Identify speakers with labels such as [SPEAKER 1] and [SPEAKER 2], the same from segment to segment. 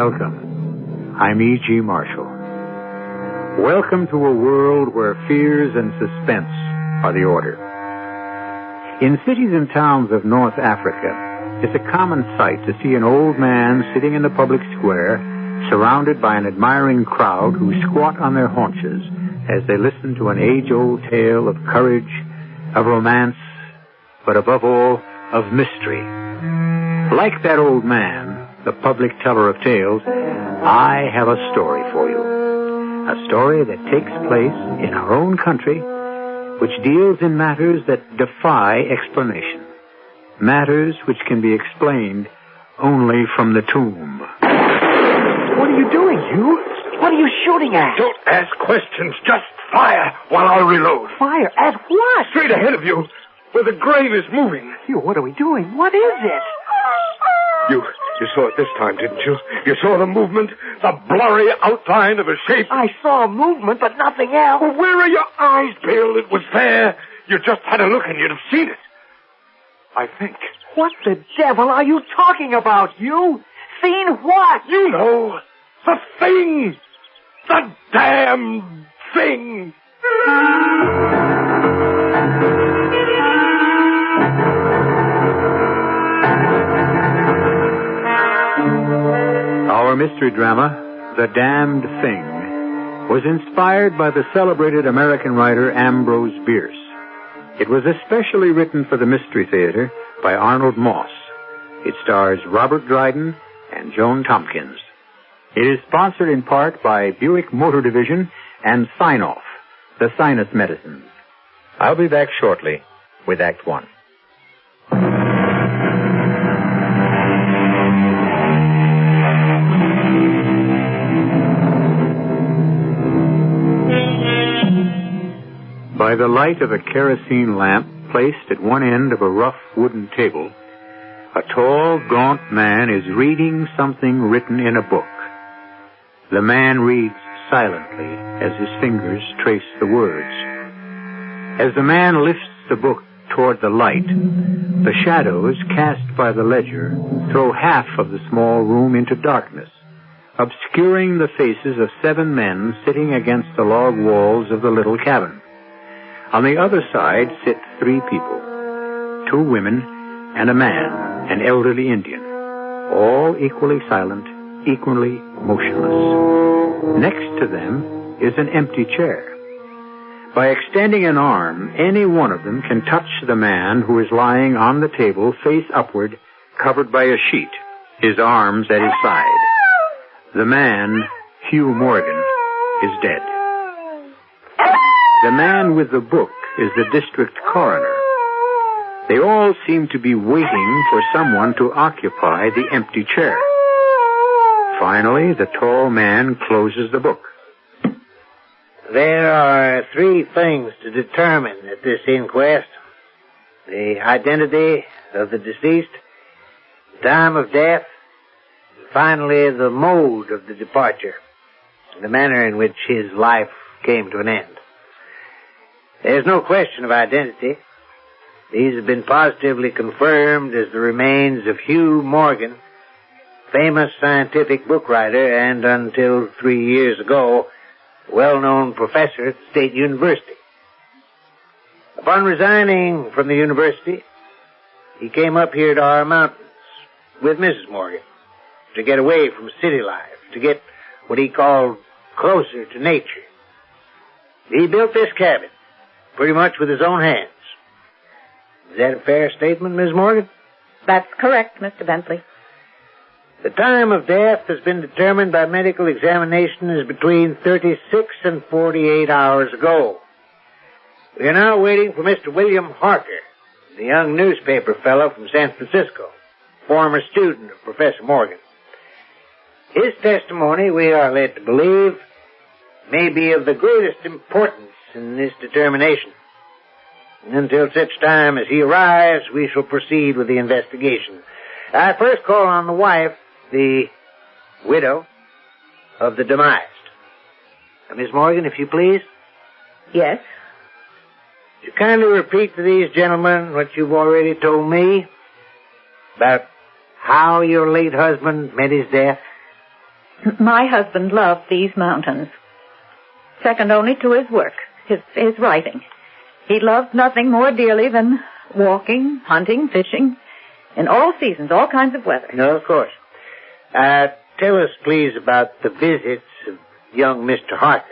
[SPEAKER 1] Welcome. I'm E.G. Marshall. Welcome to a world where fears and suspense are the order. In cities and towns of North Africa, it's a common sight to see an old man sitting in the public square, surrounded by an admiring crowd who squat on their haunches as they listen to an age-old tale of courage, of romance, but above all, of mystery. Like that old man, the public teller of tales, I have a story for you. A story that takes place in our own country, which deals in matters that defy explanation. Matters which can be explained only from the tomb.
[SPEAKER 2] What are you doing, Hugh? What are you shooting at?
[SPEAKER 3] Don't ask questions. Just fire while I reload.
[SPEAKER 2] Fire? At what?
[SPEAKER 3] Straight ahead of you, where the grave is moving.
[SPEAKER 2] Hugh, what are we doing? What is it?
[SPEAKER 3] You saw it this time, didn't you? You saw the movement, the blurry outline of a shape.
[SPEAKER 2] I saw movement, but nothing else.
[SPEAKER 3] Well, where are your eyes, Bill? It was there. You just had a look and you'd have seen it. I think.
[SPEAKER 2] What the devil are you talking about, Hugh? Seen what?
[SPEAKER 3] You know. The thing. The damn thing.
[SPEAKER 1] Our mystery drama, The Damned Thing, was inspired by the celebrated American writer Ambrose Bierce. It was especially written for the Mystery Theater by Arnold Moss. It stars Robert Dryden and Joan Tompkins. It is sponsored in part by Buick Motor Division and Sign-Off, the sinus medicines. I'll be back shortly with Act One. By the light of a kerosene lamp placed at one end of a rough wooden table, a tall, gaunt man is reading something written in a book. The man reads silently as his fingers trace the words. As the man lifts the book toward the light, the shadows cast by the ledger throw half of the small room into darkness, obscuring the faces of 7 men sitting against the log walls of the little cabin. On the other side sit 3 people, 2 women and a man, an elderly Indian, all equally silent, equally motionless. Next to them is an empty chair. By extending an arm, any one of them can touch the man who is lying on the table face upward, covered by a sheet, his arms at his side. The man, Hugh Morgan, is dead. The man with the book is the district coroner. They all seem to be waiting for someone to occupy the empty chair. Finally, the tall man closes the book.
[SPEAKER 4] There are 3 things to determine at this inquest. The identity of the deceased, the time of death, and finally the mode of the departure, the manner in which his life came to an end. There's no question of identity. These have been positively confirmed as the remains of Hugh Morgan, famous scientific book writer and, until 3 years ago, well-known professor at the State University. Upon resigning from the university, he came up here to our mountains with Mrs. Morgan to get away from city life, to get what he called closer to nature. He built this cabin pretty much with his own hands. Is that a fair statement, Ms. Morgan?
[SPEAKER 5] That's correct, Mr. Bentley.
[SPEAKER 4] The time of death has been determined by medical examination as between 36 and 48 hours ago. We are now waiting for Mr. William Harker, the young newspaper fellow from San Francisco, former student of Professor Morgan. His testimony, we are led to believe, may be of the greatest importance in this determination. Until such time as he arrives, we shall proceed with the investigation. I first call on the wife, the widow, of the demised. Miss Morgan, if you please.
[SPEAKER 5] Yes?
[SPEAKER 4] Would you kindly repeat to these gentlemen what you've already told me about how your late husband met his death?
[SPEAKER 5] My husband loved these mountains. Second only to his work, his writing. He loved nothing more dearly than walking, hunting, fishing, in all seasons, all kinds of weather.
[SPEAKER 4] No, of course. Tell us, please, about the visits of young Mr. Harker.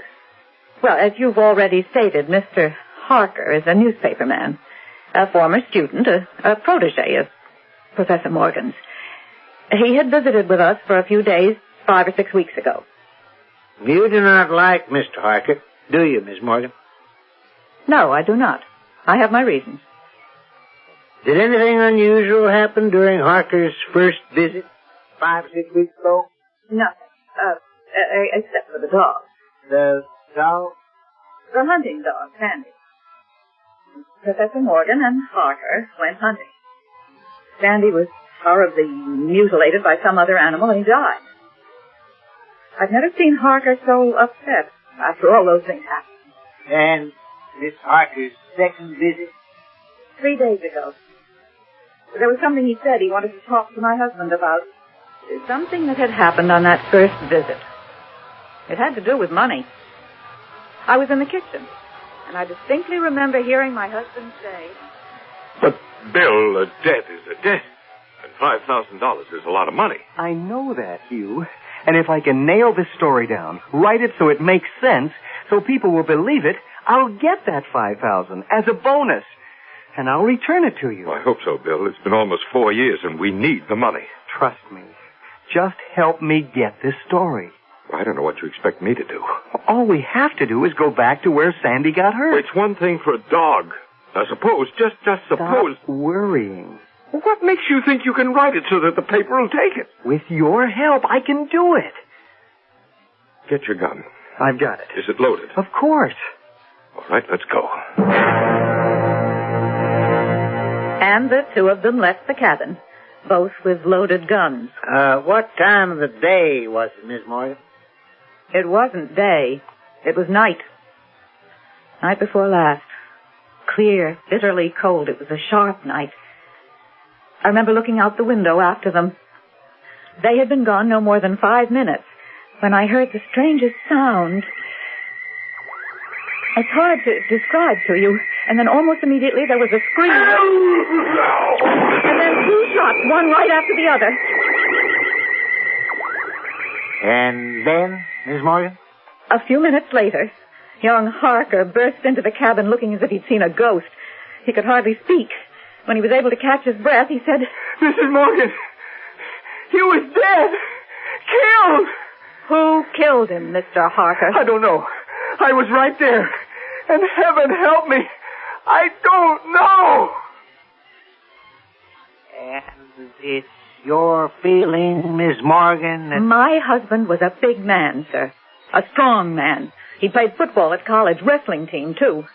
[SPEAKER 5] Well, as you've already stated, Mr. Harker is a newspaper man, a former student, a protege of Professor Morgan's. He had visited with us for a few days 5 or 6 weeks ago.
[SPEAKER 4] You do not like Mr. Harker, do you, Miss Morgan?
[SPEAKER 5] No, I do not. I have my reasons.
[SPEAKER 4] Did anything unusual happen during Harker's first visit 5 or 6 weeks ago?
[SPEAKER 5] Nothing, except for the dog.
[SPEAKER 4] The dog?
[SPEAKER 5] The hunting dog, Sandy. Professor Morgan and Harker went hunting. Sandy was horribly mutilated by some other animal, and he died. I've never seen Harker so upset after all those things happened.
[SPEAKER 4] And Miss Harker's second visit?
[SPEAKER 5] 3 days ago. There was something he said he wanted to talk to my husband about. Something that had happened on that first visit. It had to do with money. I was in the kitchen, and I distinctly remember hearing my husband say...
[SPEAKER 3] But, Bill, a debt is a debt. And $5,000 is a lot of money.
[SPEAKER 2] I know that, Hugh. And if I can nail this story down, write it so it makes sense, so people will believe it, I'll get that $5,000 as a bonus. And I'll return it to you.
[SPEAKER 3] Well, I hope so, Bill. It's been almost 4 years, and we need the money.
[SPEAKER 2] Trust me. Just help me get this story.
[SPEAKER 3] I don't know what you expect me to do.
[SPEAKER 2] All we have to do is go back to where Sandy got hurt.
[SPEAKER 3] Well, it's one thing for a dog. Now, suppose, just suppose...
[SPEAKER 2] Stop worrying.
[SPEAKER 3] Well, what makes you think you can write it so that the paper will take it?
[SPEAKER 2] With your help, I can do it.
[SPEAKER 3] Get your gun.
[SPEAKER 2] I've got it.
[SPEAKER 3] Is it loaded?
[SPEAKER 2] Of course.
[SPEAKER 3] All right, let's go.
[SPEAKER 5] And the two of them left the cabin, both with loaded guns.
[SPEAKER 4] What time of the day was it, Miss Morgan?
[SPEAKER 5] It wasn't day. It was night. Night before last. Clear, bitterly cold. It was a sharp night. I remember looking out the window after them. They had been gone no more than 5 minutes when I heard the strangest sound. It's hard to describe to you. And then almost immediately there was a scream. And then 2 shots, one right after the other.
[SPEAKER 4] And then, Miss Morgan?
[SPEAKER 5] A few minutes later, young Harker burst into the cabin looking as if he'd seen a ghost. He could hardly speak. When he was able to catch his breath, he said,
[SPEAKER 2] Mrs. Morgan, he was dead. Killed.
[SPEAKER 5] Who killed him, Mr. Harker?
[SPEAKER 2] I don't know. I was right there. And heaven help me, I don't know.
[SPEAKER 4] And it's your feeling, Miss Morgan, that...
[SPEAKER 5] My husband was a big man, sir. A strong man. He played football at college, wrestling team, too.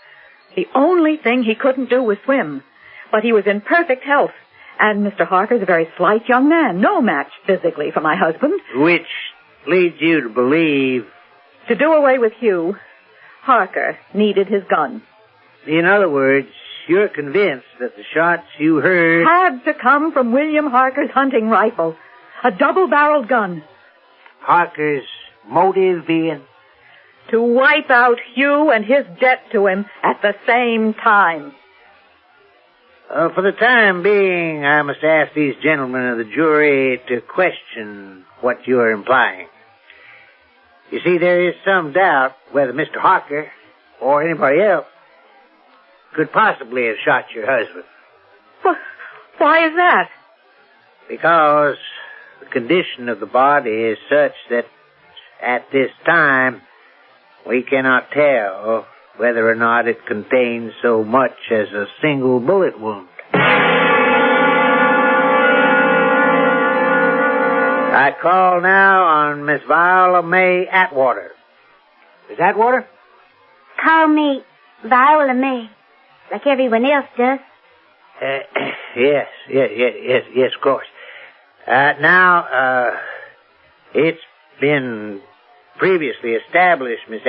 [SPEAKER 5] The only thing he couldn't do was swim. But he was in perfect health. And Mr. Harker's a very slight young man, no match physically for my husband.
[SPEAKER 4] Which leads you to believe...
[SPEAKER 5] To do away with Hugh, Harker needed his gun.
[SPEAKER 4] In other words, you're convinced that the shots you heard...
[SPEAKER 5] Had to come from William Harker's hunting rifle. A double-barreled gun.
[SPEAKER 4] Harker's motive being...
[SPEAKER 5] To wipe out Hugh and his debt to him at the same time.
[SPEAKER 4] For the time being, I must ask these gentlemen of the jury to question what you're implying. You see, there is some doubt whether Mr. Harker or anybody else could possibly have shot your husband.
[SPEAKER 5] Well, why is that?
[SPEAKER 4] Because the condition of the body is such that at this time we cannot tell whether or not it contains so much as a single bullet wound. I call now on Miss Viola May Atwater. Miss Atwater?
[SPEAKER 6] Call me Viola May, like everyone else does.
[SPEAKER 4] Yes, of course. Now, it's been previously established, Miss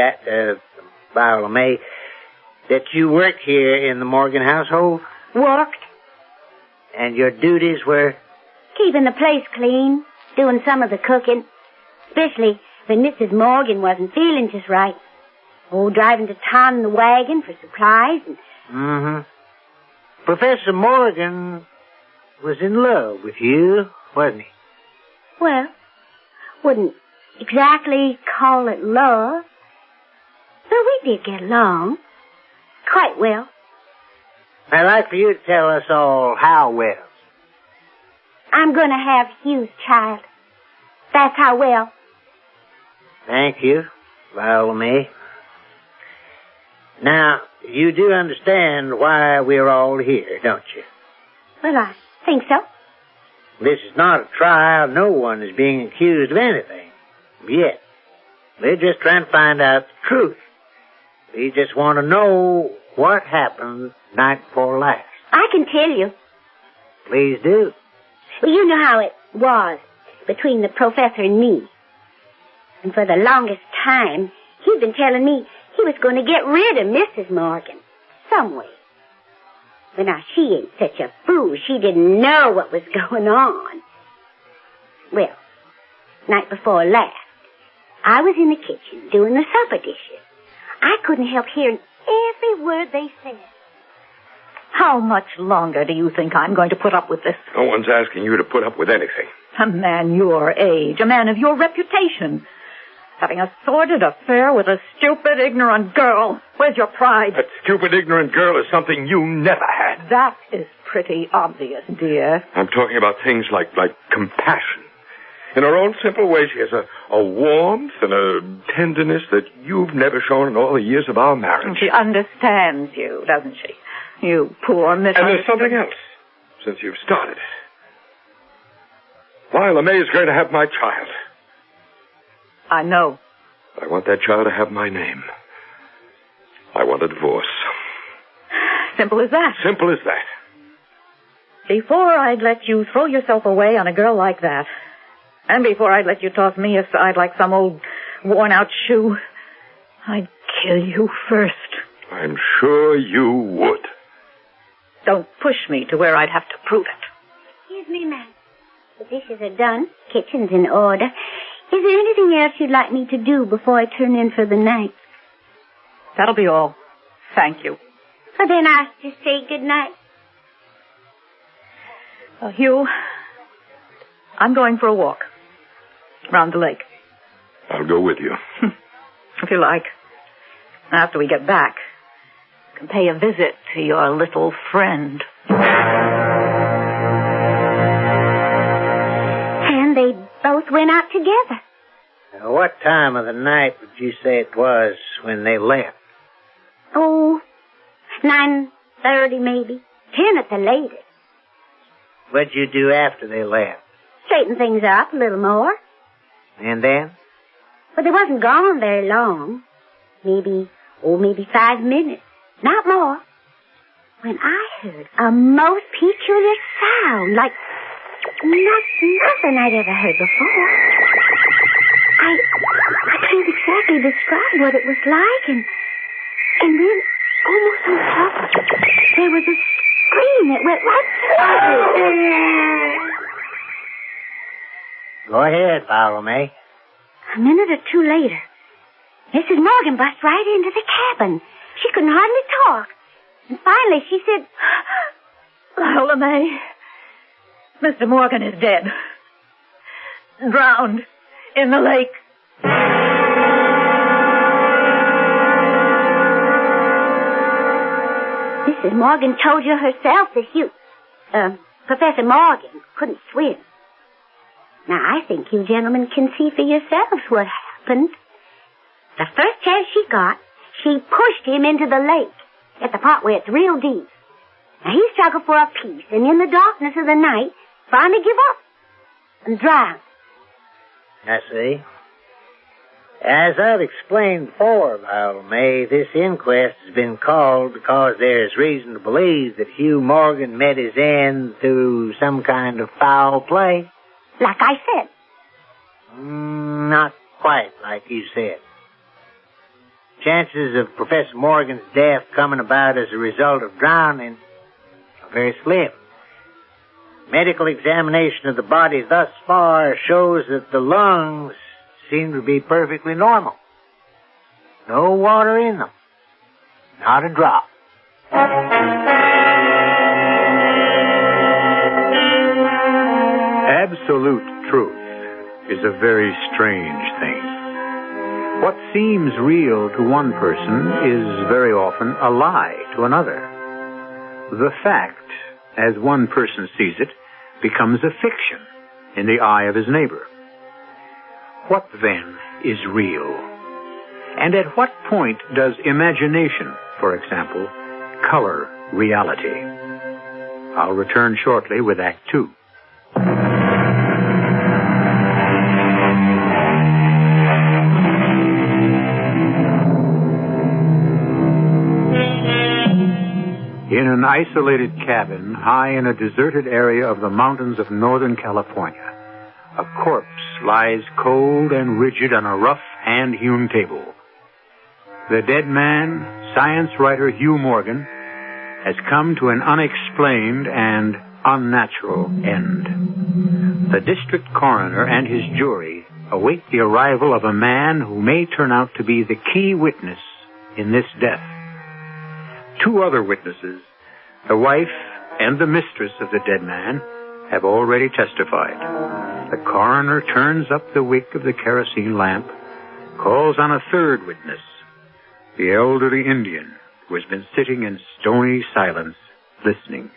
[SPEAKER 4] Viola May, that you work here in the Morgan household?
[SPEAKER 6] Worked.
[SPEAKER 4] And your duties were?
[SPEAKER 6] Keeping the place clean, doing some of the cooking. Especially when Mrs. Morgan wasn't feeling just right. Oh, driving to town in the wagon for supplies and...
[SPEAKER 4] Mm-hmm. Professor Morgan was in love with you, wasn't he?
[SPEAKER 6] Well, wouldn't exactly call it love. But we did get along. Quite well.
[SPEAKER 4] I'd like for you to tell us all how well.
[SPEAKER 6] I'm going to have Hugh's child. That's how well.
[SPEAKER 4] Thank you, Viola May. Now, you do understand why we're all here, don't you?
[SPEAKER 6] Well, I think so.
[SPEAKER 4] This is not a trial. No one is being accused of anything. Yet. We're just trying to find out the truth. We just want to know what happened night before last.
[SPEAKER 6] I can tell you.
[SPEAKER 4] Please do.
[SPEAKER 6] Well, you know how it was between the professor and me. And for the longest time, he'd been telling me he was going to get rid of Mrs. Morgan. Some way. But now, she ain't such a fool. She didn't know what was going on. Well, night before last, I was in the kitchen doing the supper dishes. I couldn't help hearing every word they said.
[SPEAKER 5] How much longer do you think I'm going to put up with this?
[SPEAKER 3] No one's asking you to put up with anything.
[SPEAKER 5] A man your age, a man of your reputation, having a sordid affair with a stupid, ignorant girl. Where's your pride?
[SPEAKER 3] That stupid, ignorant girl is something you never had.
[SPEAKER 5] That is pretty obvious, dear.
[SPEAKER 3] I'm talking about things like compassion. In her own simple way, she has a warmth and a tenderness that you've never shown in all the years of our marriage.
[SPEAKER 5] She understands you, doesn't she? You poor misunderstood.
[SPEAKER 3] And there's something else, since you've started. Viola May is going to have my child.
[SPEAKER 5] I know.
[SPEAKER 3] I want that child to have my name. I want a divorce.
[SPEAKER 5] Simple as that.
[SPEAKER 3] Simple as that.
[SPEAKER 5] Before I'd let you throw yourself away on a girl like that, and before I'd let you toss me aside like some old worn-out shoe, I'd kill you first.
[SPEAKER 3] I'm sure you would.
[SPEAKER 5] Don't push me to where I'd have to prove it.
[SPEAKER 6] Excuse me, ma'am. The dishes are done. Kitchen's in order. Is there anything else you'd like me to do before I turn in for the night?
[SPEAKER 5] That'll be all. Thank you.
[SPEAKER 6] Well, then I'll just say good night.
[SPEAKER 5] Hugh, I'm going for a walk around the lake.
[SPEAKER 3] I'll go with you.
[SPEAKER 5] If you like. After we get back, you can pay a visit to your little friend.
[SPEAKER 6] And they both went out together.
[SPEAKER 4] Now, what time of the night would you say it was when they left?
[SPEAKER 6] Oh, 9:30 maybe. 10 at the latest.
[SPEAKER 4] What'd you do after they left?
[SPEAKER 6] Straighten things up a little more.
[SPEAKER 4] And then?
[SPEAKER 6] But they wasn't gone very long. Maybe 5 minutes. Not more. When I heard a most peculiar sound, like nothing I'd ever heard before. I can't exactly describe what it was like, and then, almost on top of it, there was a scream that went right through me.
[SPEAKER 4] Go ahead, Viola May.
[SPEAKER 6] A minute or two later, Mrs. Morgan bust right into the cabin. She couldn't hardly talk. And finally she said,
[SPEAKER 5] Viola May, Mr. Morgan is dead. Drowned in the lake.
[SPEAKER 6] Mrs. Morgan told you herself that Professor Morgan couldn't swim. Now, I think you gentlemen can see for yourselves what happened. The first chance she got, she pushed him into the lake at the part where it's real deep. Now, he struggled for a piece, and in the darkness of the night, finally give up and drowned.
[SPEAKER 4] I see. As I've explained before, Viola May, this inquest has been called because there's reason to believe that Hugh Morgan met his end through some kind of foul play.
[SPEAKER 6] Like I said.
[SPEAKER 4] Not quite like you said. Chances of Professor Morgan's death coming about as a result of drowning are very slim. Medical examination of the body thus far shows that the lungs seemed to be perfectly normal. No water in them. Not a drop.
[SPEAKER 1] Absolute truth is a very strange thing. What seems real to one person is very often a lie to another. The fact, as one person sees it, becomes a fiction in the eye of his neighbor. What then is real? And at what point does imagination, for example, color reality? I'll return shortly with Act Two. In an isolated cabin high in a deserted area of the mountains of Northern California, a corpse lies cold and rigid on a rough hand-hewn table. The dead man, science writer Hugh Morgan, has come to an unexplained and unnatural end. The district coroner and his jury await the arrival of a man who may turn out to be the key witness in this death. Two other witnesses, the wife and the mistress of the dead man, have already testified. The coroner turns up the wick of the kerosene lamp, calls on a third witness, the elderly Indian who has been sitting in stony silence, listening.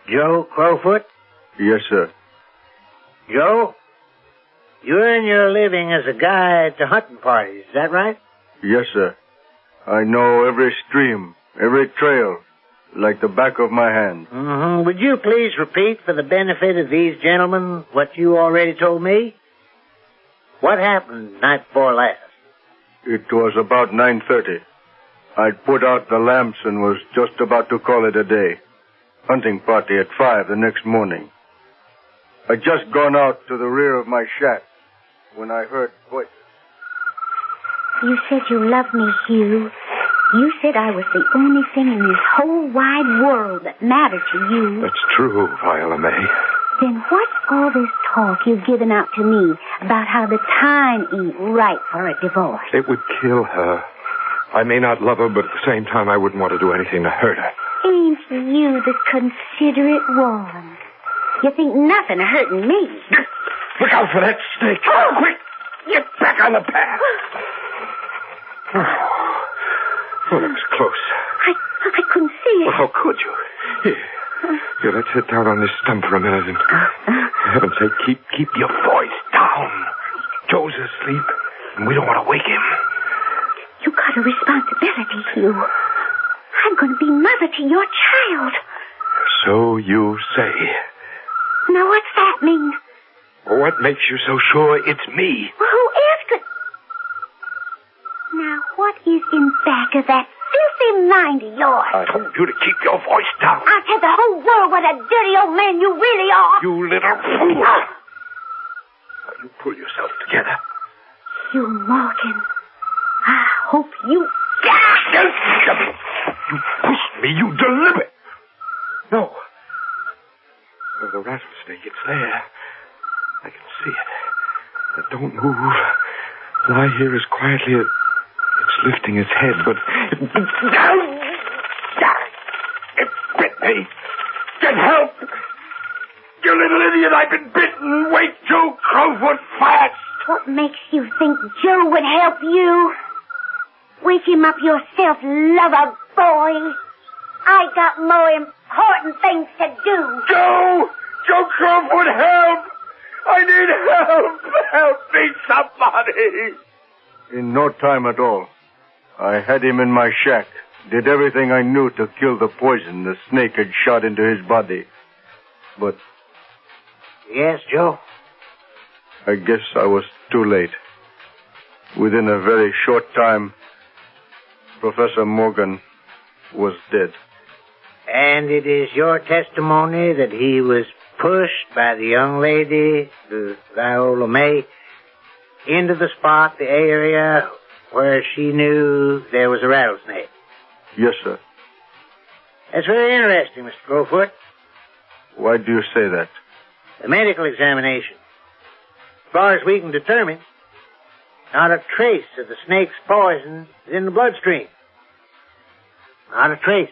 [SPEAKER 4] Joe Crowfoot?
[SPEAKER 7] Yes, sir.
[SPEAKER 4] Joe, you earn your living as a guide to hunting parties, is that right?
[SPEAKER 7] Yes, sir. I know every stream, every trail, like the back of my hand.
[SPEAKER 4] Mm-hmm. Would you please repeat for the benefit of these gentlemen what you already told me? What happened night before last?
[SPEAKER 7] It was about 9:30. I'd put out the lamps and was just about to call it a day. Hunting party at 5 the next morning. I'd just gone out to the rear of my shack when I heard voices.
[SPEAKER 6] You said you loved me, Hugh. You said I was the only thing in this whole wide world that mattered to you.
[SPEAKER 3] That's true, Viola May.
[SPEAKER 6] Then what's all this talk you've given out to me about how the time ain't right for a divorce?
[SPEAKER 3] It would kill her. I may not love her, but at the same time, I wouldn't want to do anything to hurt her.
[SPEAKER 6] Ain't you the considerate one? You think nothing of hurting me.
[SPEAKER 3] Look out for that snake.
[SPEAKER 6] Oh.
[SPEAKER 3] Quick! Get back on the path. Oh, that was close.
[SPEAKER 6] I couldn't see it.
[SPEAKER 3] Well, how could you? Here, let's sit down on this stump for a minute and, for heaven's sake, keep your voice down. Joe's asleep, and we don't want to wake him.
[SPEAKER 6] You got a responsibility, Hugh. I'm going to be mother to your child.
[SPEAKER 3] So you say.
[SPEAKER 6] Now, what's that mean?
[SPEAKER 3] What makes you so sure it's me?
[SPEAKER 6] Well, who else could... Now, what is in back of that filthy mind of yours?
[SPEAKER 3] I told you to keep your voice down.
[SPEAKER 6] I'll tell the whole world what a dirty old man you really are.
[SPEAKER 3] You little fool. Now, you pull yourself together.
[SPEAKER 6] Hugh Morgan, I hope you...
[SPEAKER 3] You pushed me, you deliberate. No. Oh, the rattlesnake, it's there. I can see it. But don't move. Lie here as quietly as... It's lifting its head, but... It bit me. Get help! You little idiot, I've been bitten. Wait, Joe Crowfoot, fast!
[SPEAKER 6] What makes you think Joe would help you? Wake him up yourself, lover boy. I got more important things to do.
[SPEAKER 3] Joe! Joe Crowfoot, help! I need help! Help me, somebody!
[SPEAKER 7] In no time at all. I had him in my shack. Did everything I knew to kill the poison the snake had shot into his body. But...
[SPEAKER 4] Yes, Joe?
[SPEAKER 7] I guess I was too late. Within a very short time, Professor Morgan was dead.
[SPEAKER 4] And it is your testimony that he was pushed by the young lady, Viola May, into the spot, the area where she knew there was a rattlesnake?
[SPEAKER 7] Yes, sir.
[SPEAKER 4] That's very interesting, Mr. Crowfoot.
[SPEAKER 7] Why do you say that?
[SPEAKER 4] The medical examination. As far as we can determine, Not a trace of the snake's poison is in the bloodstream. Not a trace.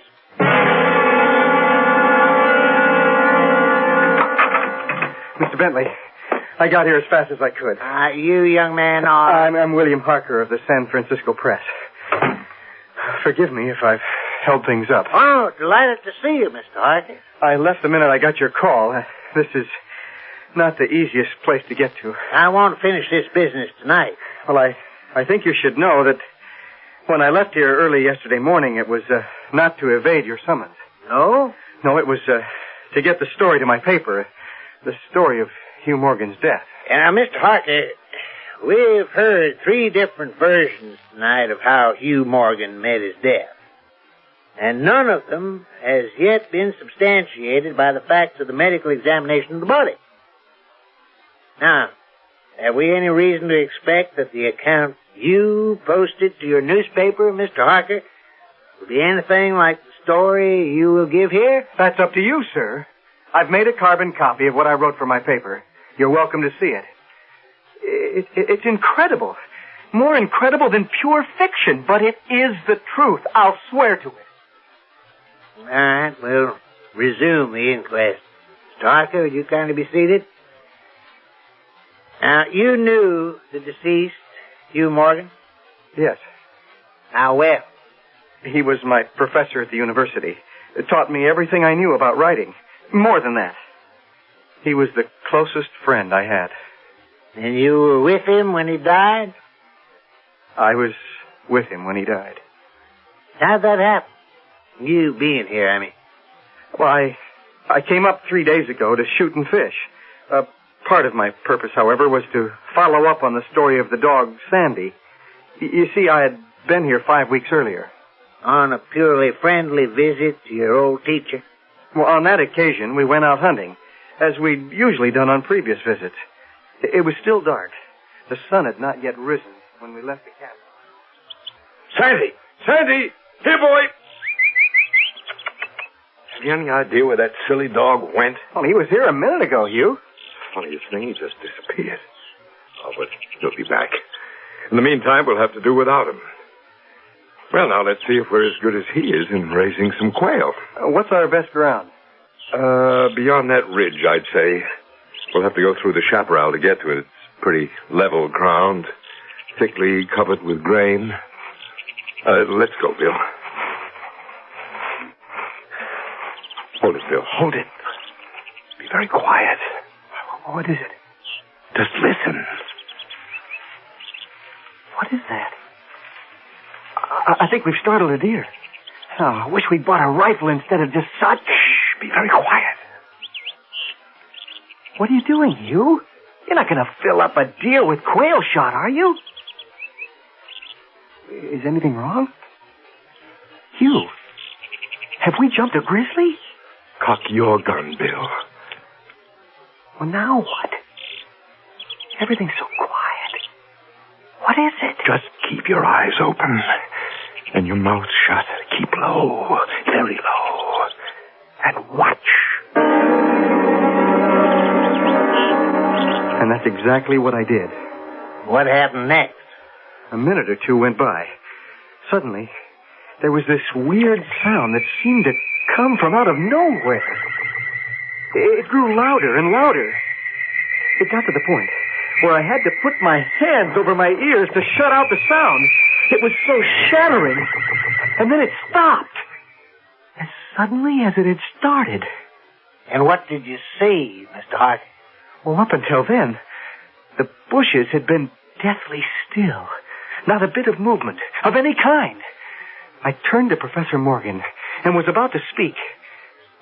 [SPEAKER 2] Mr. Bentley, I got here as fast as I could.
[SPEAKER 4] You, young man, are...
[SPEAKER 2] I'm William Harker of the San Francisco Press. Forgive me if I've held things up.
[SPEAKER 4] Oh, delighted to see you, Mr. Harker.
[SPEAKER 2] I left the minute I got your call. This is not the easiest place to get to.
[SPEAKER 4] I want to finish this business tonight.
[SPEAKER 2] Well, I think you should know that when I left here early yesterday morning, it was not to evade your summons.
[SPEAKER 4] No?
[SPEAKER 2] No, it was to get the story to my paper. The story of Hugh Morgan's death.
[SPEAKER 4] Now, Mr. Harker, we've heard 3 different versions tonight of how Hugh Morgan met his death. And none of them has yet been substantiated by the facts of the medical examination of the body. Now, have we any reason to expect that the account you posted to your newspaper, Mr. Harker, will be anything like the story you will give here?
[SPEAKER 2] That's up to you, sir. I've made a carbon copy of what I wrote for my paper. You're welcome to see it. It's incredible. More incredible than pure fiction, but it is the truth. I'll swear to it.
[SPEAKER 4] All right, we'll resume the inquest. Mr. Harker, would you kindly be seated? Now, you knew the deceased, Hugh Morgan?
[SPEAKER 2] Yes.
[SPEAKER 4] How well?
[SPEAKER 2] He was my professor at the university. It taught me everything I knew about writing. More than that. He was the closest friend I had.
[SPEAKER 4] And you were with him when he died?
[SPEAKER 2] I was with him when he died.
[SPEAKER 4] How'd that happen? You being here, I mean.
[SPEAKER 2] Well, I came up 3 days ago to shoot and fish. Part of my purpose, however, was to follow up on the story of the dog, Sandy. You see, I had been here 5 weeks earlier.
[SPEAKER 4] On a purely friendly visit to your old teacher?
[SPEAKER 2] Well, on that occasion, we went out hunting, as we'd usually done on previous visits. It was still dark. The sun had not yet risen when we left the cabin.
[SPEAKER 3] Sandy! Sandy! Here, boy! Have you any idea where that silly dog went?
[SPEAKER 2] Well, he was here a minute ago, Hugh.
[SPEAKER 3] Funniest thing, he just disappeared. Oh, but he'll be back. In the meantime, we'll have to do without him. Well, now, let's see if we're as good as he is in raising some quail.
[SPEAKER 2] What's our best ground?
[SPEAKER 3] Beyond that ridge, I'd say. We'll have to go through the chaparral to get to it. It's pretty level ground, thickly covered with grain. Let's go, Bill. Hold it, Bill. Hold it. Be very quiet.
[SPEAKER 2] What is it?
[SPEAKER 3] Just listen.
[SPEAKER 2] What is that? I think we've startled a deer. Oh, I wish we'd bought a rifle instead of just shot.
[SPEAKER 3] Shh, be very quiet.
[SPEAKER 2] What are you doing, Hugh? You're not going to fill up a deer with quail shot, are you? Is anything wrong? Hugh, have we jumped a grizzly?
[SPEAKER 3] Cock your gun, Bill.
[SPEAKER 2] Well, now what? Everything's so quiet. What is it?
[SPEAKER 3] Just keep your eyes open and your mouth shut. Keep low, very low, and watch.
[SPEAKER 2] And that's exactly what I did.
[SPEAKER 4] What happened next?
[SPEAKER 2] A minute or two went by. Suddenly, there was this weird sound that seemed to come from out of nowhere. It grew louder and louder. It got to the point where I had to put my hands over my ears to shut out the sound. It was so shattering. And then it stopped. As suddenly as it had started.
[SPEAKER 4] And what did you see, Mr. Harker?
[SPEAKER 2] Well, up until then, the bushes had been deathly still. Not a bit of movement, of any kind. I turned to Professor Morgan and was about to speak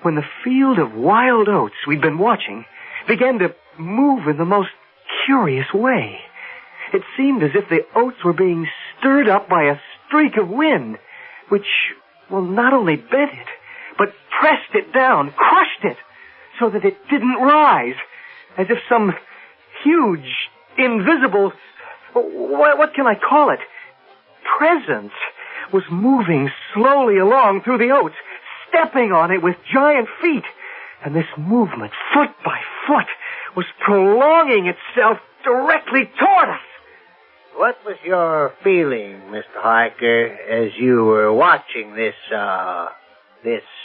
[SPEAKER 2] when the field of wild oats we'd been watching began to move in the most curious way. It seemed as if the oats were being stirred up by a streak of wind, which, well, not only bent it, but pressed it down, crushed it, so that it didn't rise, as if some huge, invisible, what can I call it, presence was moving slowly along through the oats, stepping on it with giant feet. And this movement, foot by foot, was prolonging itself directly toward us.
[SPEAKER 4] what was your feeling, Mr. Harker, as you were watching this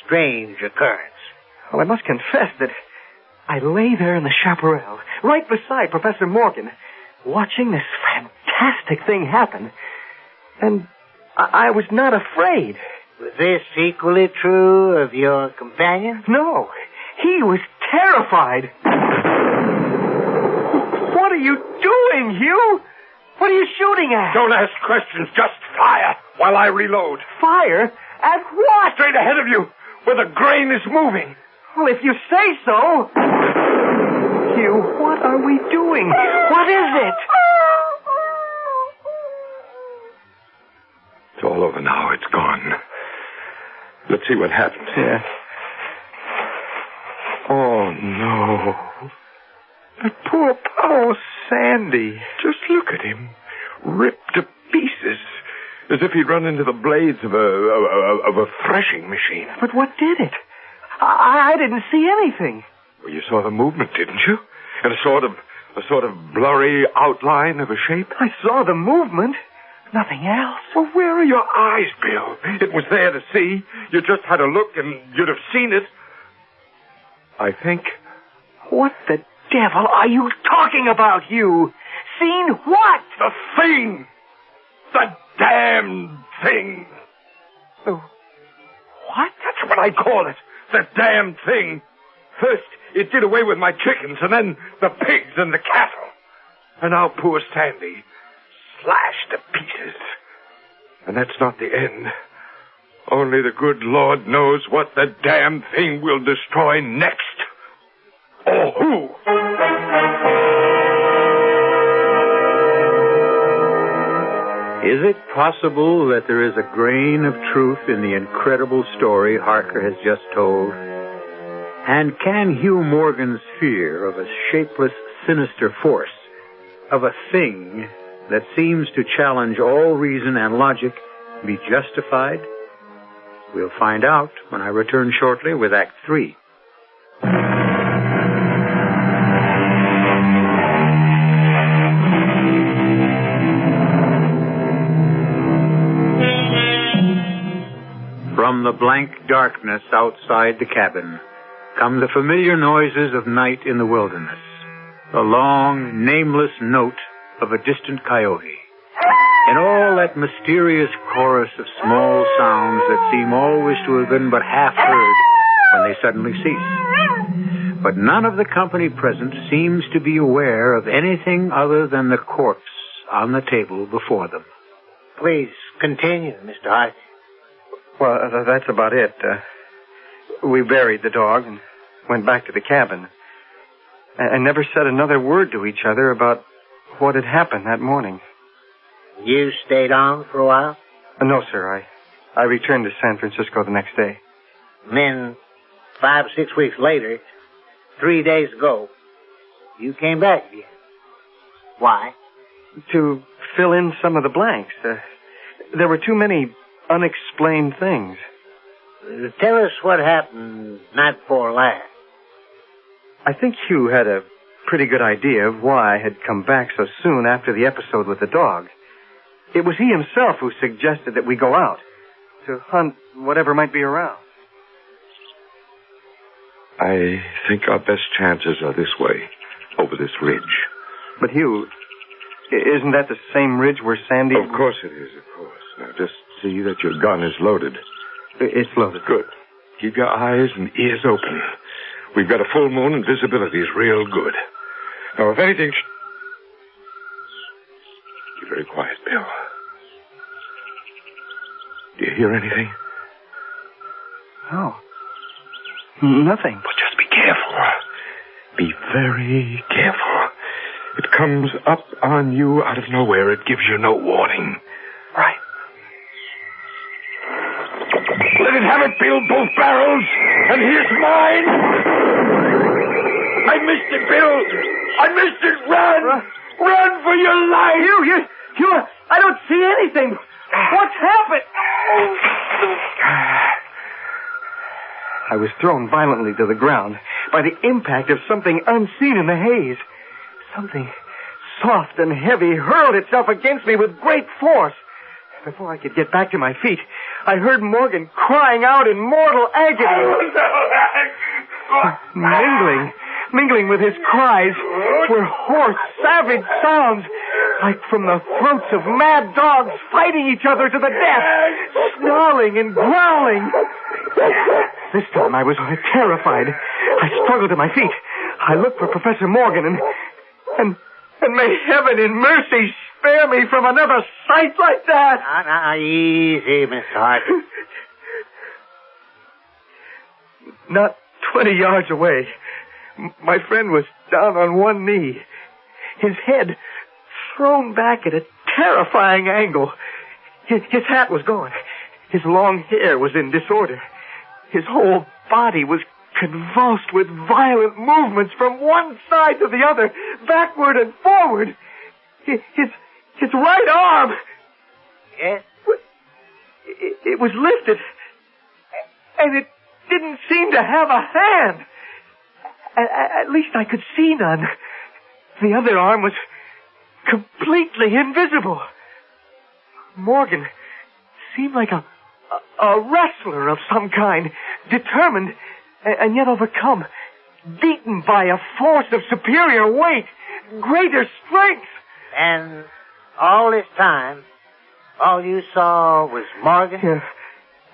[SPEAKER 4] strange occurrence?
[SPEAKER 2] Well, I must confess that I lay there in the chaparral, right beside Professor Morgan, watching this fantastic thing happen. And I was not afraid.
[SPEAKER 4] Was this equally true of your companion?
[SPEAKER 2] No, he was terrified. What are you doing, Hugh? What are you shooting at?
[SPEAKER 3] Don't ask questions, just fire while I reload.
[SPEAKER 2] Fire? At what?
[SPEAKER 3] Straight ahead of you, where the grain is moving.
[SPEAKER 2] Well, if you say so. Hugh, what are we doing? What is it?
[SPEAKER 3] It's all over now. It's gone. Let's see what happens.
[SPEAKER 2] Yeah.
[SPEAKER 3] Oh, no. That poor Sandy. Just look at him. Ripped to pieces. As if he'd run into the blades of a threshing machine.
[SPEAKER 2] But what did it? I didn't see anything.
[SPEAKER 3] Well, you saw the movement, didn't you? And a sort of blurry outline of a shape?
[SPEAKER 2] I saw the movement. Nothing else.
[SPEAKER 3] Well, where are your eyes, Bill? It was there to see. You just had a look and you'd have seen it. I think.
[SPEAKER 2] What the devil are you talking about, Hugh? Seen what?
[SPEAKER 3] The thing! The damn thing!
[SPEAKER 2] Oh, what?
[SPEAKER 3] That's what I call it. The damn thing. First, it did away with my chickens, and then the pigs and the cattle. And now poor Sandy, slashed to pieces. And that's not the end. Only the good Lord knows what the damn thing will destroy next. Or who.
[SPEAKER 1] Is it possible that there is a grain of truth in the incredible story Harker has just told? And can Hugh Morgan's fear of a shapeless, sinister force, of a thing that seems to challenge all reason and logic, be justified? We'll find out when I return shortly with Act 3. From the blank darkness outside the cabin come the familiar noises of night in the wilderness, the long, nameless note of a distant coyote, and all that mysterious chorus of small sounds that seem always to have been but half heard when they suddenly cease. But none of the company present seems to be aware of anything other than the corpse on the table before them.
[SPEAKER 4] Please continue, Mr. Hart.
[SPEAKER 2] Well, that's about it. We buried the dog and went back to the cabin. And never said another word to each other about what had happened that morning.
[SPEAKER 4] You stayed on for a while?
[SPEAKER 2] No, sir. I returned to San Francisco the next day.
[SPEAKER 4] And then 5 or 6 weeks later, 3 days ago, you came back again. Why?
[SPEAKER 2] To fill in some of the blanks. There were too many unexplained things.
[SPEAKER 4] Tell us what happened night before last.
[SPEAKER 2] I think Hugh had a pretty good idea of why I had come back so soon after the episode with the dog. It was he himself who suggested that we go out to hunt whatever might be around.
[SPEAKER 3] I think our best chances are this way, over this ridge.
[SPEAKER 2] But Hugh, isn't that the same ridge where Sandy...
[SPEAKER 3] Of course it is, of course. Now just see that your gun is loaded.
[SPEAKER 2] It's loaded.
[SPEAKER 3] Good. Keep your eyes and ears open. We've got a full moon and visibility is real good. Now, if anything... Be very quiet, Bill. Do you hear anything?
[SPEAKER 2] No. Nothing.
[SPEAKER 3] But just be careful. Be very careful. It comes up on you out of nowhere. It gives you no warning.
[SPEAKER 2] Right.
[SPEAKER 3] Let it have it, Bill, both barrels. And here's mine. I missed it, Bill. I missed it. Run. Run for your life.
[SPEAKER 2] You, I don't see anything. What's happened? I was thrown violently to the ground by the impact of something unseen in the haze. Something soft and heavy, hurled itself against me with great force. Before I could get back to my feet, I heard Morgan crying out in mortal agony. Mingling with his cries were hoarse, savage sounds, like from the throats of mad dogs fighting each other to the death, snarling and growling. This time I was terrified. I struggled to my feet. I looked for Professor Morgan, and may heaven in mercy spare me from another sight like that.
[SPEAKER 4] Now, easy, Mr. Harker.
[SPEAKER 2] Not 20 yards away, my friend was down on one knee, his head thrown back at a terrifying angle. His hat was gone. His long hair was in disorder. His whole body was convulsed with violent movements from one side to the other, backward and forward. His right arm...
[SPEAKER 4] Yes?
[SPEAKER 2] It was lifted, and it didn't seem to have a hand. At least I could see none. The other arm was completely invisible. Morgan seemed like a wrestler of some kind, determined and yet overcome, beaten by a force of superior weight, greater strength.
[SPEAKER 4] And all this time, all you saw was Morgan?
[SPEAKER 2] Yeah.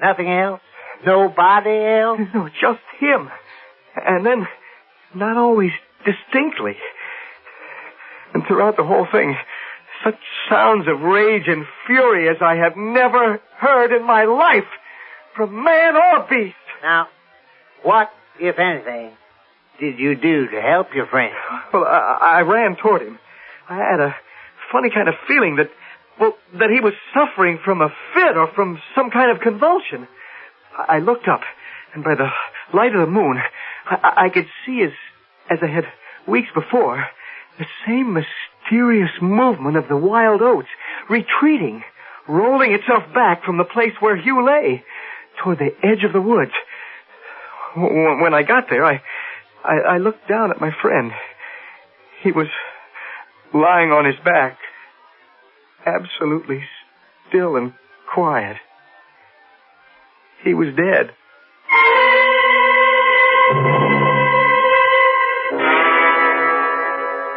[SPEAKER 4] Nothing else? Nobody else?
[SPEAKER 2] No, just him. And then, not always distinctly. And throughout the whole thing, such sounds of rage and fury as I have never heard in my life, from man or beast.
[SPEAKER 4] Now, what, if anything, did you do to help your friend?
[SPEAKER 2] Well, I ran toward him. I had a funny kind of feeling that he was suffering from a fit or from some kind of convulsion. I looked up, and by the light of the moon, I could see, as I had weeks before, the same mysterious movement of the wild oats, retreating, rolling itself back from the place where Hugh lay, toward the edge of the woods. When I got there, I looked down at my friend. He was lying on his back, absolutely still and quiet. He was dead.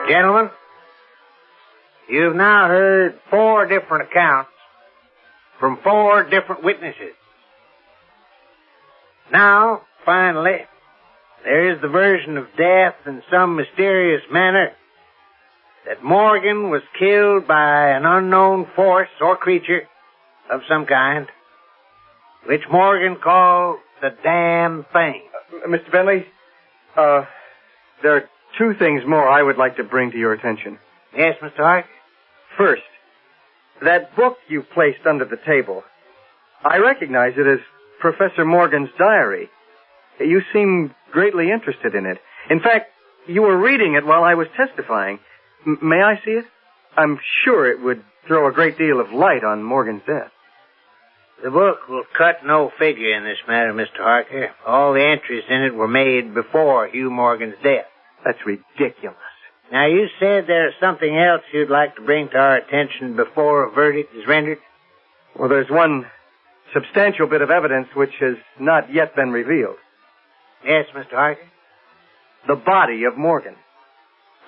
[SPEAKER 4] Gentlemen, you've now heard 4 different accounts from 4 different witnesses. Now, finally, there is the version of death in some mysterious manner that Morgan was killed by an unknown force or creature of some kind, which Morgan called the damn thing.
[SPEAKER 2] Mr. Bentley, there are 2 things more I would like to bring to your attention.
[SPEAKER 4] Yes, Mr. Hart?
[SPEAKER 2] First, that book you placed under the table, I recognize it as Professor Morgan's diary. You seem greatly interested in it. In fact, you were reading it while I was testifying. May I see it? I'm sure it would throw a great deal of light on Morgan's death.
[SPEAKER 4] The book will cut no figure in this matter, Mr. Harker. All the entries in it were made before Hugh Morgan's death.
[SPEAKER 2] That's ridiculous.
[SPEAKER 4] Now, you said there's something else you'd like to bring to our attention before a verdict is rendered?
[SPEAKER 2] Well, there's one substantial bit of evidence which has not yet been revealed.
[SPEAKER 4] Yes, Mr. Harker?
[SPEAKER 2] The body of Morgan.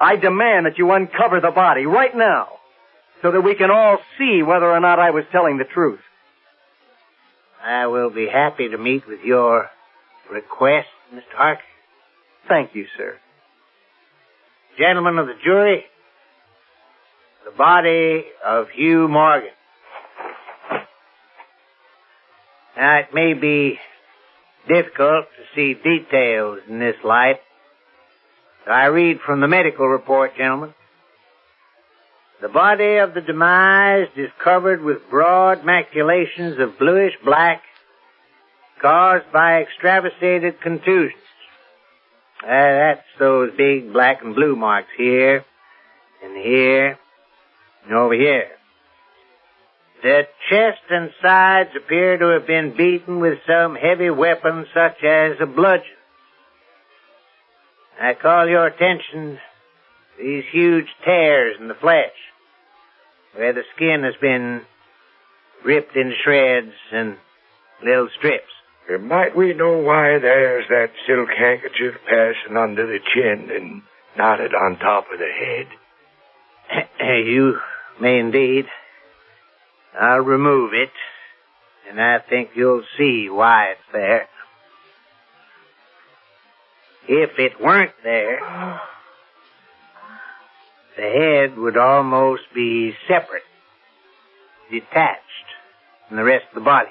[SPEAKER 2] I demand that you uncover the body right now so that we can all see whether or not I was telling the truth.
[SPEAKER 4] I will be happy to meet with your request, Mr. Harker.
[SPEAKER 2] Thank you, sir.
[SPEAKER 4] Gentlemen of the jury, the body of Hugh Morgan. Now, it may be difficult to see details in this light. I read from the medical report, gentlemen. The body of the demised is covered with broad maculations of bluish black caused by extravasated contusions. That's those big black and blue marks here, and here, and over here. The chest and sides appear to have been beaten with some heavy weapon such as a bludgeon. I call your attention to these huge tears in the flesh, where the skin has been ripped into shreds and little strips.
[SPEAKER 3] Might we know why there's that silk handkerchief passing under the chin and knotted on top of the head?
[SPEAKER 4] You may indeed. I'll remove it, and I think you'll see why it's there. If it weren't there, the head would almost be separate, detached from the rest of the body.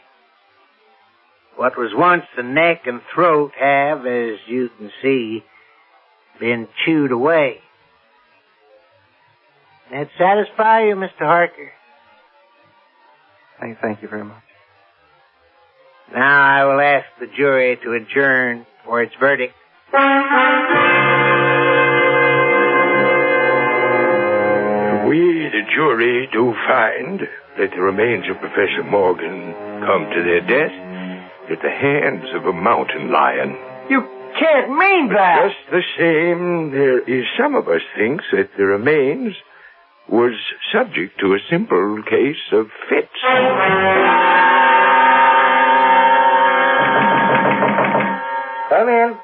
[SPEAKER 4] What was once the neck and throat have, as you can see, been chewed away. That satisfy you, Mr. Harker?
[SPEAKER 2] I thank you very much.
[SPEAKER 4] Now I will ask the jury to adjourn for its verdict.
[SPEAKER 3] We, the jury, do find that the remains of Professor Morgan come to their death at the hands of a mountain lion.
[SPEAKER 2] You can't mean that!
[SPEAKER 3] Just the same, there is some of us thinks that the remains was subject to a simple case of fits.
[SPEAKER 4] Come in.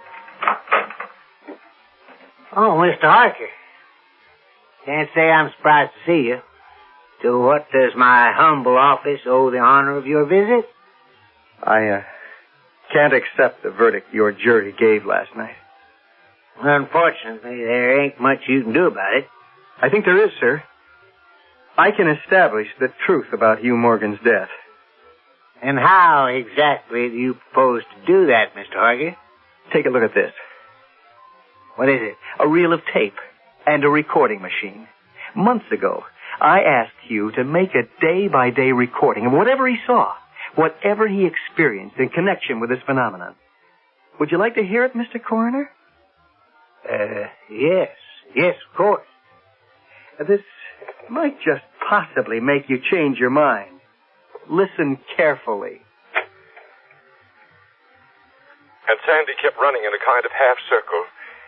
[SPEAKER 4] Oh, Mr. Harker. Can't say I'm surprised to see you. To what does my humble office owe the honor of your visit?
[SPEAKER 2] I can't accept the verdict your jury gave last night.
[SPEAKER 4] Unfortunately, there ain't much you can do about it.
[SPEAKER 2] I think there is, sir. I can establish the truth about Hugh Morgan's death.
[SPEAKER 4] And how exactly do you propose to do that, Mr. Harker?
[SPEAKER 2] Take a look at this.
[SPEAKER 4] What is it?
[SPEAKER 2] A reel of tape and a recording machine. Months ago, I asked Hugh to make a day-by-day recording of whatever he saw, whatever he experienced in connection with this phenomenon. Would you like to hear it, Mr. Coroner?
[SPEAKER 4] Yes. Yes, of course.
[SPEAKER 2] This might just possibly make you change your mind. Listen carefully.
[SPEAKER 3] And Sandy kept running in a kind of half circle,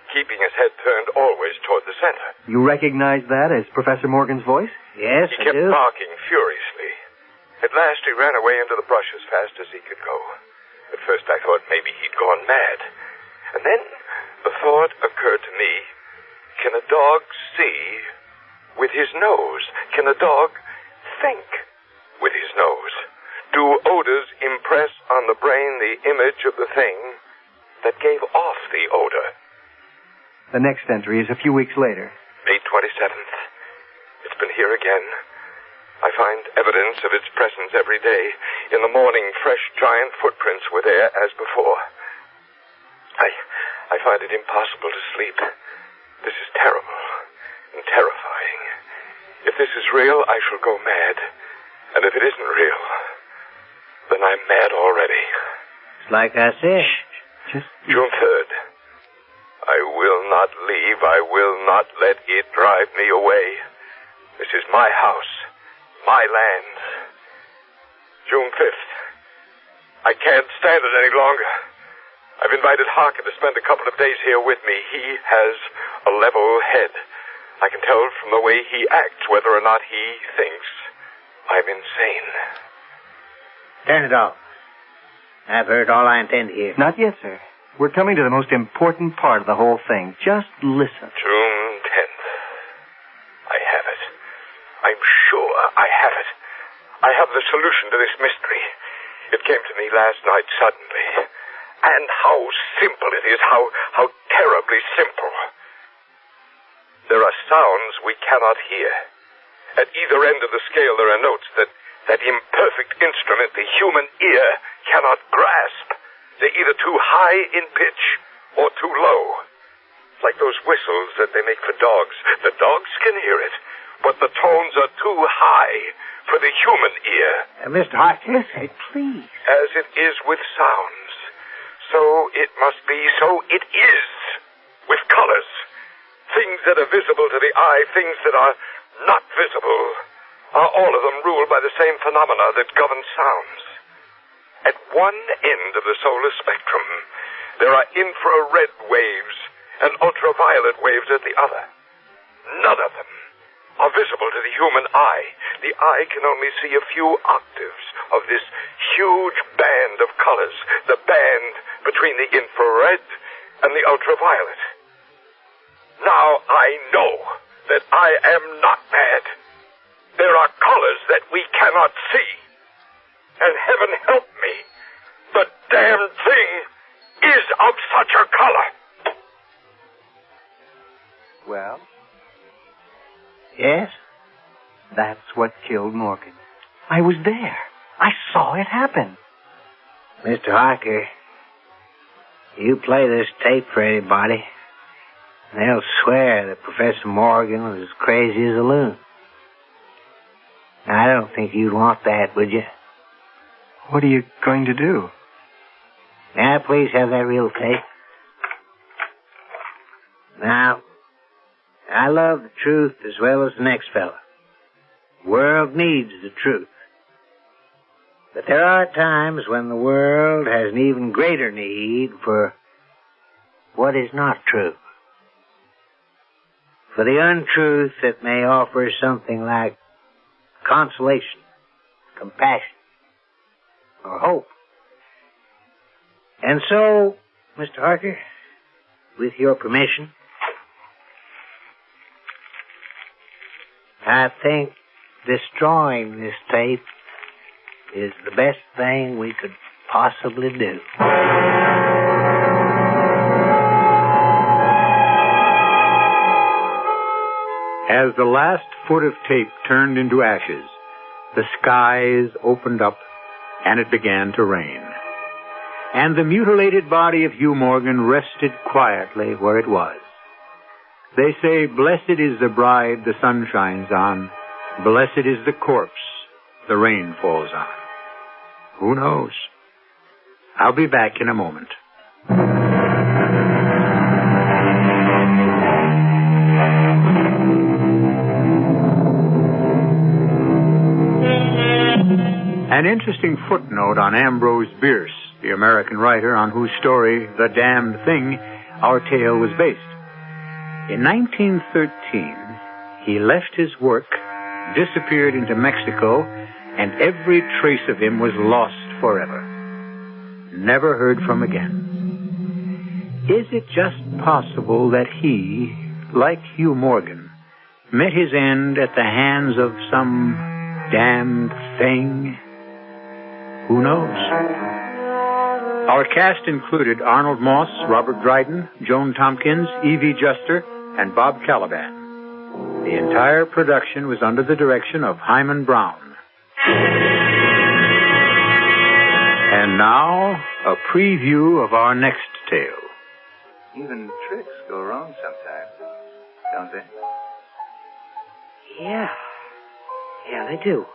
[SPEAKER 3] keeping his head turned always toward the center.
[SPEAKER 2] You recognize that as Professor Morgan's voice?
[SPEAKER 4] Yes,
[SPEAKER 3] He
[SPEAKER 4] I
[SPEAKER 3] kept
[SPEAKER 4] do.
[SPEAKER 3] barking furiously. At last he ran away into the brush as fast as he could go. At first I thought maybe he'd gone mad. And then the thought occurred to me, can a dog see with his nose? Can a dog think with his nose? Do odors impress on the brain the image of the thing that gave off the odor?
[SPEAKER 2] The next entry is a few weeks later.
[SPEAKER 3] May 27th. It's been here again. I find evidence of its presence every day. In the morning, fresh giant footprints were there as before. I find it impossible to sleep. This is terrible and terrifying. If this is real, I shall go mad. And if it isn't real, then I'm mad already.
[SPEAKER 4] It's like I said.
[SPEAKER 2] Just
[SPEAKER 3] June 3rd. I will not leave. I will not let it drive me away. This is my house, my land. June 5th. I can't stand it any longer. I've invited Harker to spend a couple of days here with me. He has a level head. I can tell from the way he acts whether or not he thinks I'm insane.
[SPEAKER 4] Turn it off. I've heard all I intend to hear.
[SPEAKER 2] not yet, sir. We're coming to the most important part of the whole thing. Just listen.
[SPEAKER 3] June 10th. I have it. I'm sure I have it. I have the solution to this mystery. It came to me last night suddenly. And how simple it is, how terribly simple. There are sounds we cannot hear. At either end of the scale there are notes that imperfect instrument the human ear cannot grasp. They're either too high in pitch or too low. Like those whistles that they make for dogs. The dogs can hear it, but the tones are too high for the human ear.
[SPEAKER 4] Mr. Harker,
[SPEAKER 2] Listen, please.
[SPEAKER 3] As it is with sounds, so it must be, so it is with colors. Things that are visible to the eye, things that are not visible, are all of them ruled by the same phenomena that govern sounds. At one end of the solar spectrum, there are infrared waves and ultraviolet waves at the other. None of them are visible to the human eye. The eye can only see a few octaves of this huge band of colors, the band between the infrared and the ultraviolet. Now I know that I am not mad. There are colors that we cannot see. And heaven help me, the damned thing is of such a color.
[SPEAKER 2] Well?
[SPEAKER 4] Yes?
[SPEAKER 2] That's what killed Morgan. I was there. I saw it happen.
[SPEAKER 4] Mr. Harker, you play this tape for anybody, and they'll swear that Professor Morgan was as crazy as a loon. I don't think you'd want that, would you?
[SPEAKER 2] What are you going to do?
[SPEAKER 4] Now, please have that real tape. Now, I love the truth as well as the next fella. The world needs the truth. But there are times when the world has an even greater need for what is not true. For the untruth that may offer something like consolation, compassion, or hope. And so, Mr. Harker, with your permission, I think destroying this tape is the best thing we could possibly do.
[SPEAKER 1] As the last foot of tape turned into ashes, the skies opened up and it began to rain. And the mutilated body of Hugh Morgan rested quietly where it was. They say, blessed is the bride the sun shines on, blessed is the corpse the rain falls on. Who knows? I'll be back in a moment. An interesting footnote on Ambrose Bierce, the American writer on whose story, The Damned Thing, our tale was based. In 1913, he left his work, disappeared into Mexico, and every trace of him was lost forever. Never heard from again. Is it just possible that he, like Hugh Morgan, met his end at the hands of some damned thing? Who knows? Our cast included Arnold Moss, Robert Dryden, Joan Tompkins, Evie Juster, and Bob Kaliban. The entire production was under the direction of Himan Brown. And now, a preview of our next tale.
[SPEAKER 8] Even tricks go wrong sometimes, don't they?
[SPEAKER 9] Yeah, they do.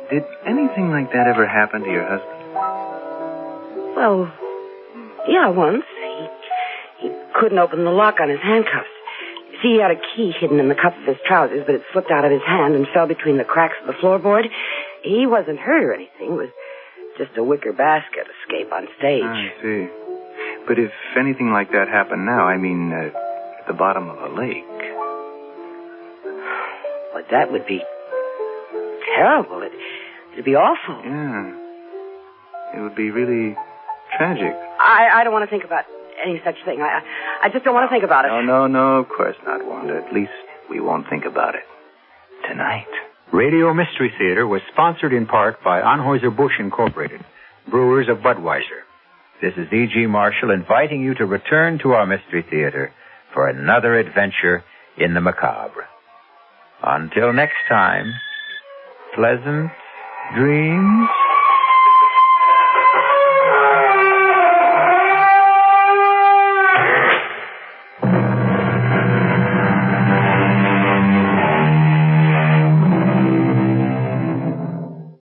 [SPEAKER 8] Did anything like that ever happen to your husband?
[SPEAKER 9] Well, yeah, once. He couldn't open the lock on his handcuffs. See, he had a key hidden in the cuff of his trousers, but it slipped out of his hand and fell between the cracks of the floorboard. He wasn't hurt or anything. It was just a wicker basket escape on stage.
[SPEAKER 8] I see. But if anything like that happened now, I mean, at the bottom of a lake.
[SPEAKER 9] But that would be terrible. It'd be awful.
[SPEAKER 8] Yeah. It would be really tragic.
[SPEAKER 9] I don't want to think about any such thing. I just don't want to think about it.
[SPEAKER 8] No, of course not, Wanda. At least we won't think about it tonight.
[SPEAKER 1] Radio Mystery Theater was sponsored in part by Anheuser-Busch Incorporated, brewers of Budweiser. This is E.G. Marshall inviting you to return to our Mystery Theater for another adventure in the macabre. Until next time, pleasant dreams.